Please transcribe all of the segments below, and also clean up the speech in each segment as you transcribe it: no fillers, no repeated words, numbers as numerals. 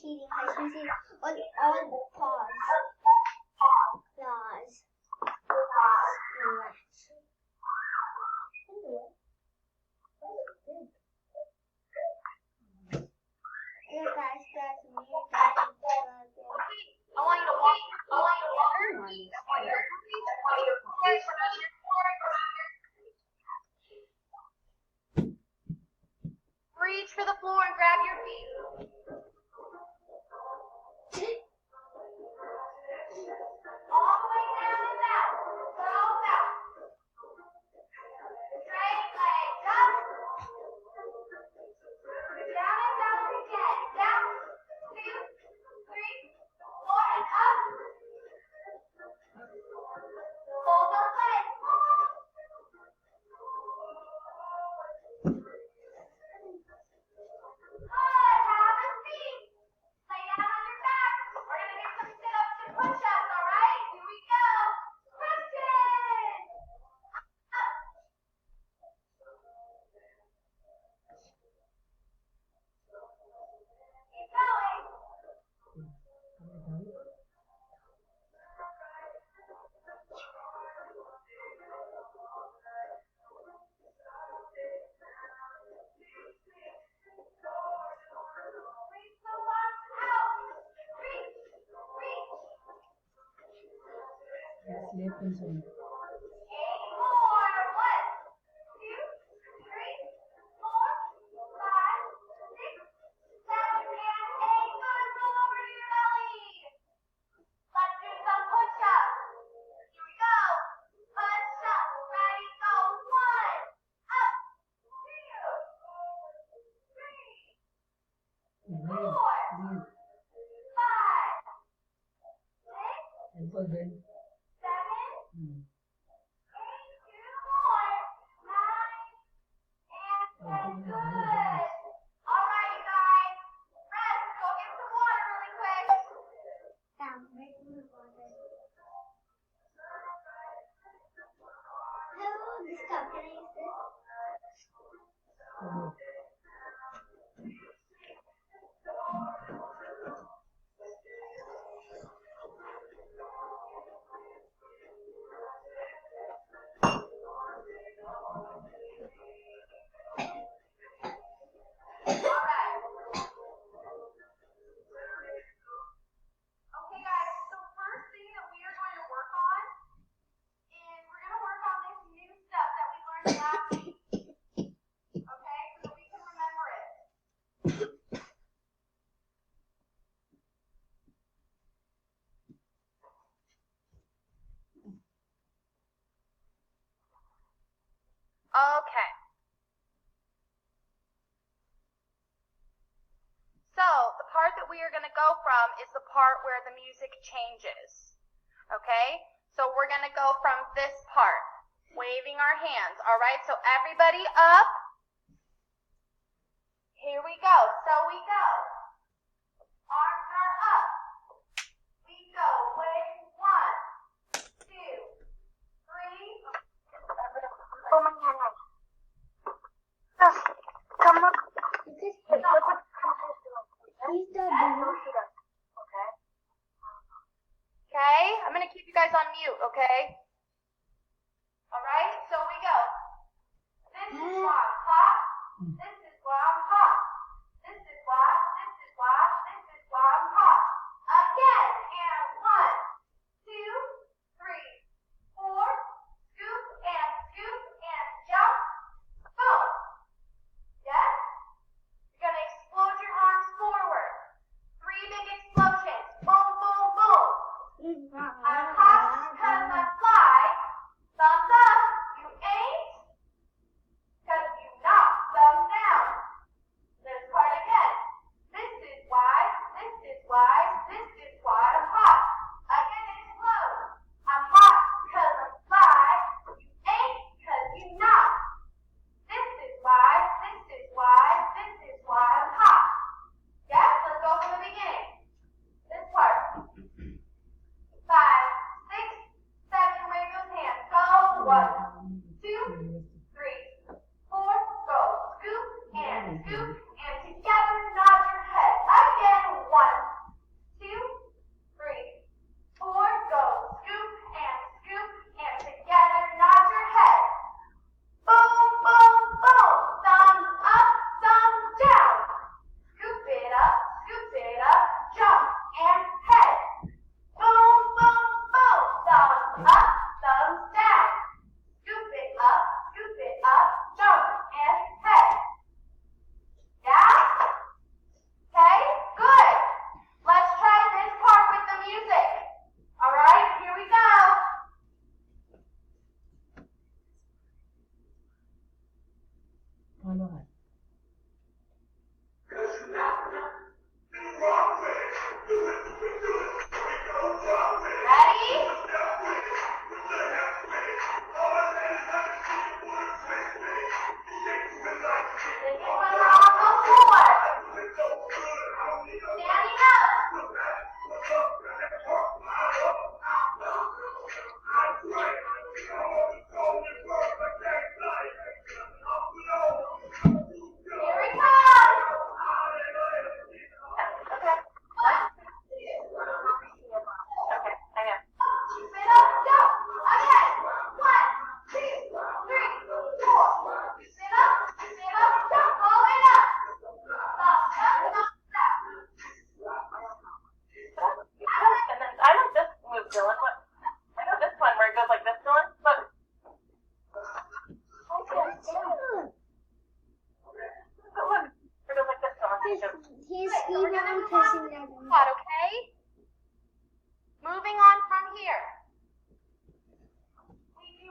cheating because you see all the paws. Claws. Look, guys, that's me. I want you to walk. Reach for the floor and grab your feet. All the way down and back. Go back. Straight legs up. Down and down again. Down. 2, 3, 4, and up. Hold those legs. Good. Have a seat. Lay down on your back. We're going to do some sit-ups and push-ups, all right? Here we go. Crunches. Up. Keep going. Reach the lungs out. Reach. Reach. 8 more. 1, 2, 3, 4, 5, 6, 7, and 8. Good. Roll over to your belly. Let's do some push-ups. Here we go. Push-ups. Ready, go. 1. Up. 2, 3, 4, 5, 6, 7, 8. 2 more. 9 and 10. Good. All right, you guys. Rest. Go get some water really quick. Hello, this cup. Can I use this? All right. Okay, guys. So first thing that we are going to work on is we're going to work on this new stuff that we learned last week. Okay, so that we can remember it. Okay. So, the part that we are going to go from is the part where the music changes. Okay? So, we're going to go from this part, waving our hands. All right? So, everybody up. Here we go. So, we go. Arms are up. We go. Wave 1, 2, 3. Oh my God. Come on. Because Look what he's the No, blue. she does. Okay. Okay? I'm going to keep you guys on mute, okay? All right? So we go. This is why I'm hot. This is why I'm hot. This is why. This is why. This is why I'm hot. Again. And 1, 2, 3, 4. Scoop and jump. Boom. Yes? You're going to explode your arms forward. 3 big explosions. Boom, boom, boom. I'm hot because I fly. 1, 2, 3, 4. Go. Scoop and together nod your head. Boom, boom, boom. Thumbs up, thumbs down. Scoop it up, jump and head. Boom, boom, boom. Thumbs up, thumbs down. Scoop it up, jump and head. Yeah? Okay, good. Let's try this part with the music. All right, here we go. Ready? This is when we're on the floor. Standing up. Here we come. Okay. One, Okay, I know. spin up, jump. Again. 1, 2, 3, 4. Spin up, jump. All the way up. Thumbs up, thumbs down. And then I like this move, Dylan. What? I know this one where it goes like this, Dylan. Look. Look, where it goes like this, Dylan. Here's So we're Steve gonna on move on pressing to the that next one. spot, okay? Moving on from here.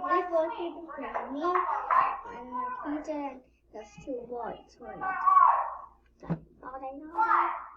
Only 4 people play me and my teacher and there's 2 boys. So Hard. all I know. 1,